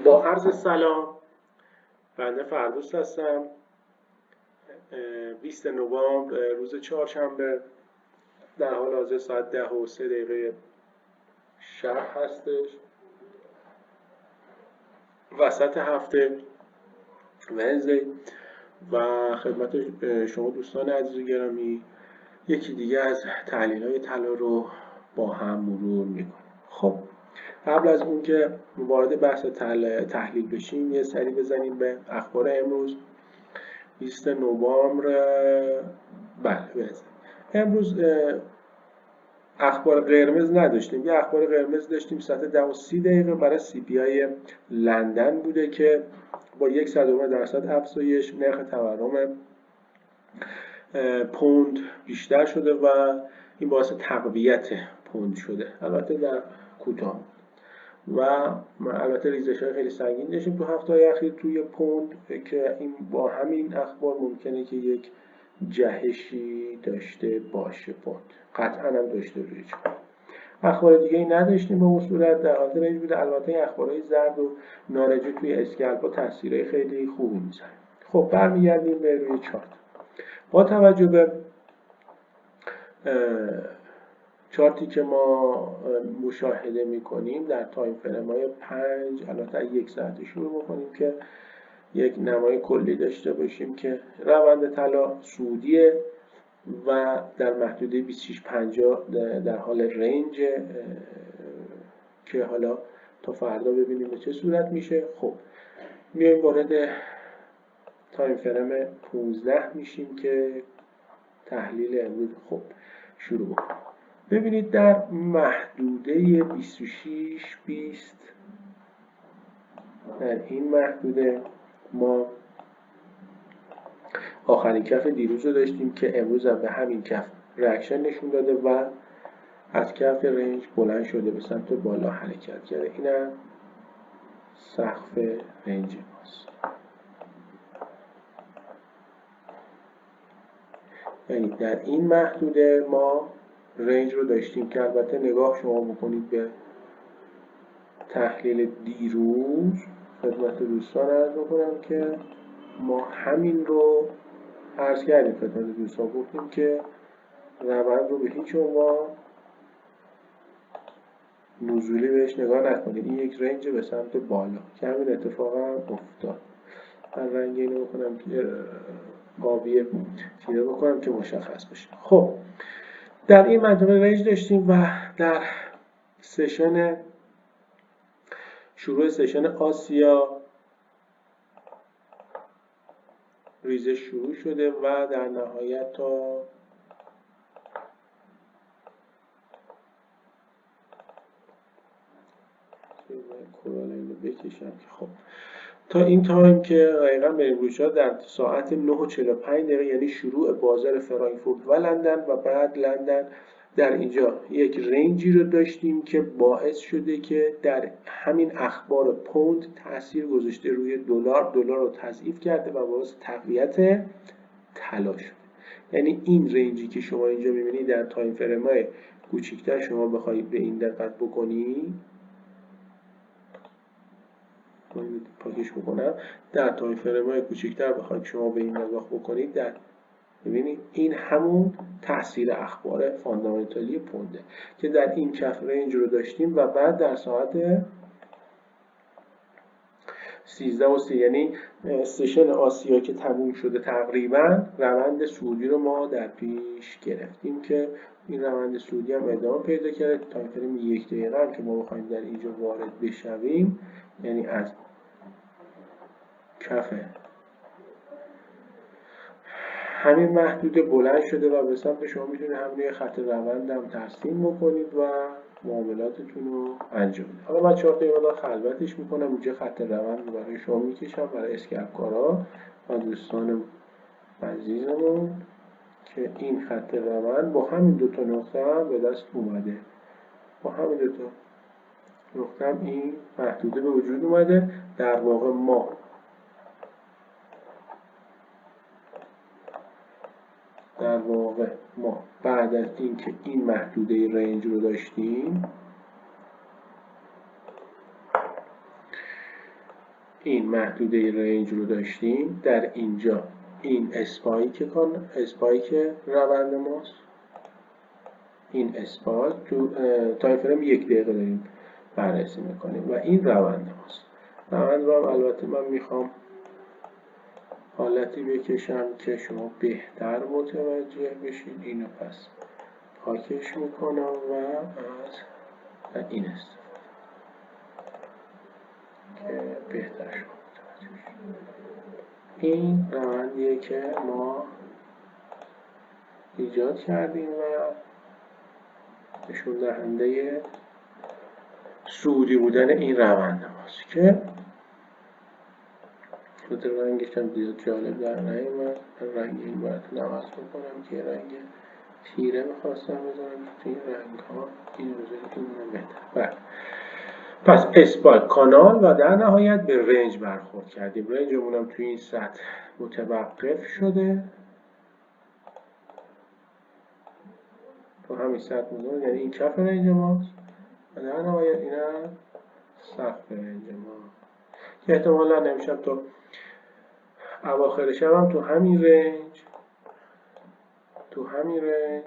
با عرض سلام، بنده فردوس هستم. 20 نوامبر روز چهارشنبه در حال حاضر ساعت 10:03 شب هستش، وسط هفته ونزدی، و خدمت شما دوستان عزیز و گرامی یکی دیگه از تحلیل‌های طلا رو با هم مرور میکنیم. خب قبل از اون که وارد بحث تحلیل بشیم یه سری بزنیم به اخبار امروز 20 نوامبر. بله، امروز اخبار قرمز نداشتیم. یه اخبار قرمز داشتیم ساعت 10:30 برای CPI لندن بوده که با 0.01% افزایش نرخ تورم پوند بیشتر شده و این باعث تقویت پوند شده، البته در کوتاه. و البته ریزش‌های خیلی سنگین داشتیم تو هفته‌های اخیر توی پوند که این با همین اخبار ممکنه که یک جهشی داشته باشه. پوند قطعا هم داشته روی چون اخبار دیگه ای نداشتیم به اون صورت، در حالت رنج بوده. البته اخبارهای زرد و نارنجی توی اسکلپ‌ها تاثیرهای خیلی خوبی میذاره. خب برمیگردیم به روی چارت. با توجه به چارتی که ما مشاهده میکنیم در تایم فریم های 5، البته 1 ساعت شروع بکنیم که یک نمای کلی داشته باشیم که روند طلا صعودیه و در محدوده 2650 در حال رنج که حالا تا فردا ببینیم به چه صورت میشه. خب میایم وارد تایم فریم 15 میشیم که تحلیل امروز خب شروع بکنیم. ببینید در محدوده 26-20 در این محدوده ما آخرین کف دیروز رو داشتیم که امروز هم به همین کف ریاکشن نشون داده و از کف رنج بلند شده به سمت بالا حرکت کرده. اینم سقف رنج ماست. یعنی در این محدوده ما رنج رو داشتیم که البته نگاه شما بکنید به تحلیل دیروز، خدمت دوستان عرض بکنم که ما همین رو عرض کردیم خدمت دوستان، گفتیم که روند رو به هیچ عنوان نزولی بهش نگاه نکنید، این یک رنج به سمت بالا که همین اتفاق هم افتاد. من رنگ اینو بکنم که آبی تیره بکنم که مشخص بشه. خب در این منطقه رنج داشتیم و در شروع سشن آسیا ریزش شروع شده و در نهایت تا بکشم که خب تا این تایم که دقیقا بریم روی چارت در ساعت 9:45 یعنی شروع بازار فرانکفورت و لندن و بعد لندن در اینجا یک رنجی رو داشتیم که باعث شده که در همین اخبار پوند تاثیر گذاشته روی دلار رو تضعیف کرده و باعث تقویت طلا شده. یعنی این رنجی که شما اینجا می‌بینید در تایم فریم‌های کوچیک‌تر شما بخواید به این دقت بکنید، پاکش بکنم، در تایم فریم‌های کوچیک‌تر بخواید شما به این نگاه بکنید، در ببینید این همون تاثیر اخبار فاندامنتالی پونده که در این کف رنج رو داشتیم و بعد در ساعت 13:03 یعنی سشن آسیا که تموم شده تقریبا روند صعودی رو ما در پیش گرفتیم که این روند صعودی هم ادامه پیدا کرده. تایم فریم 1 دقیقه هم که ما بخوایم در اینجا وارد بشویم، یعنی از کف همین محدوده بلند شده و به سمت شما میتونید همین خط روند هم ترسیم بکنید و معاملاتتون رو انجام بدید. حالا من چهار دقیقه خلوتش میکنم، اینجا خط روند رو برای شما میکشم برای اسکلپ کارا و دوستان عزیزمون که این خط روند با همین دوتا نقطه هم به دست اومده. با همین دوتا نقطه هم این محدوده به وجود اومده. در واقع ما بعد از اینکه این محدوده رنج رو داشتیم این محدوده رنج رو داشتیم، در اینجا این اسپایک روند ماست، این اسپایک تو تایم فریم 1 دقیقه داریم بررسی میکنیم و این روند ماست. روند رو هم البته من میخوام حالتی بکشم که شما بهتر متوجه بشید. اینو پس پاکش میکنم و از این استفاده که بهتر شما متوجه بشید. این روندیه که ما ایجاد کردیم و نشون دهنده صعودی بودن این روند ماست که خود رنگش هم زیاد جالب در نیومد. رنگ این براتون عوض بکنم که رنگ تیره میخواستم بذارم توی این رنگ ها این بذارم که اونم بهتر. پس اسپایک، کانال و در نهایت به رنج برخورد کردیم. رنجمون هم توی این سطح متوقف شده، تو همین سطح مونده، یعنی این کف رنج ماست و در نهایت این هم سقف رنج ما که احتمالا نمیشم تو اواخر شب هم تو همین رنج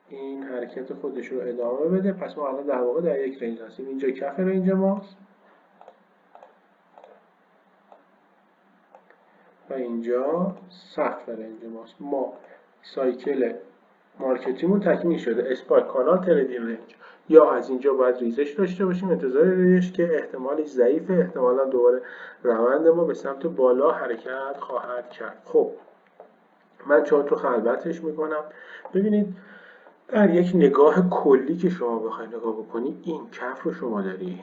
این حرکت خودش رو ادامه بده. پس ما الان در واقع در یک رنج هستیم. اینجا کف رنج ماست و اینجا سقف رنج ماست. ما سایکل مارکتیمون تکمیل شده. اسپایک، کانال، تریدینگ رنج. یا از اینجا باید ریزش داشته باشیم، انتظار ریزش که احتمالش ضعیفه، احتمالا دوباره روند ما به سمت بالا حرکت خواهد کرد. خب من چارت رو خلوتش میکنم. ببینید در یک نگاه کلی که شما بخوای نگاه بکنی، این کف رو شما داری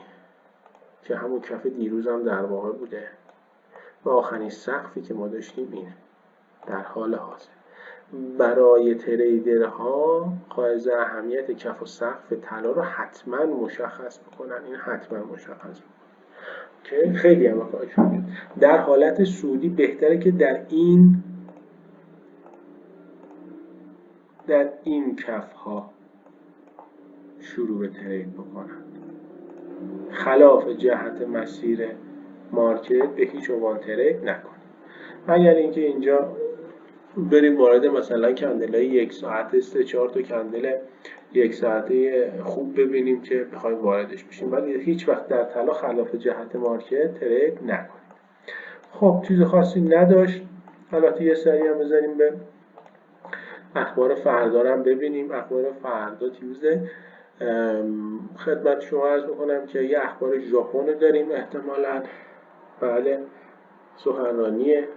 که همون کف دیروز هم در واقع بوده و آخرین سقفی که ما داشتیم اینه در حال حاضر. برای تریدرها قائل اهمیت کف و سقف طلا رو حتما مشخص بکنن. این حتما مشخص بکنن که خیلی هم کارشون در حالت صعودی بهتره که در این کف ها شروع به ترید بکنن، خلاف جهت مسیر مارکت به هیچ عنوان ترید نکنید. مگر اینکه اینجا بریم وارد مثلا کندلای 1 ساعته 3-4 تا کندل 1 ساعته خوب ببینیم که بخوایم واردش بشیم، ولی هیچ وقت در طلا خلاف جهت مارکت ترید نکنید. خب چیز خاصی نداشت. البته یه سری هم بذاریم به اخبار فردا هم ببینیم. اخبار فردا تیوزده خدمت شما عرض بکنم که یه اخبار ژاپن داریم احتمالاً. بله، سخنرانیه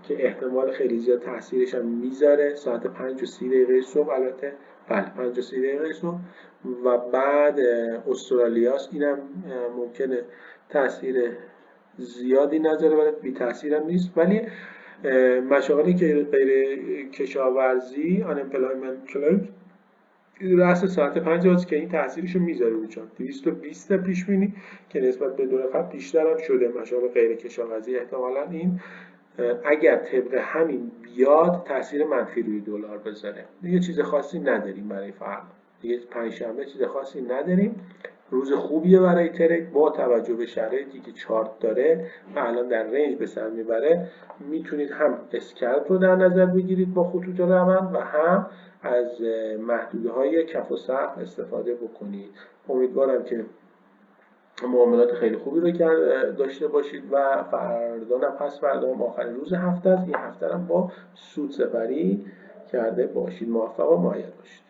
که احتمال خیلی زیاد تاثیرش هم میذاره ساعت 5:30 صبح. البته بله 5:30 صبح و بعد استرالیاست. اینم ممکنه تاثیر زیادی نذاره ولی بی تاثیر هم نیست. ولی مشاغلی که غیر کشاورزی unemployment claims رأس ساعت 5 که این تاثیرشو میذاره بچن 220 پیش بینی که نسبت به دور قبل بیشتر هم شده. مشاغل غیر کشاورزی احتمالاً این اگر طبق همین بیاد تاثیر منفی روی دلار بذاره. دیگه چیز خاصی نداریم برای فردا. دیگه پنجشنبه چیز خاصی نداریم. روز خوبیه برای ترید با توجه به شرایطی که چارت داره و الان در رنج به سر میبره. میتونید هم اسکلپ رو در نظر بگیرید با خطوط روند و هم از محدوده های کف و سقف استفاده بکنید. امیدوارم که معاملات خیلی خوبی رو داشته باشید و فردا نه پس فردا هم آخرین روز هفته است. این هفته هم با سود سپری کرده باشید. موفق و مؤید باشید.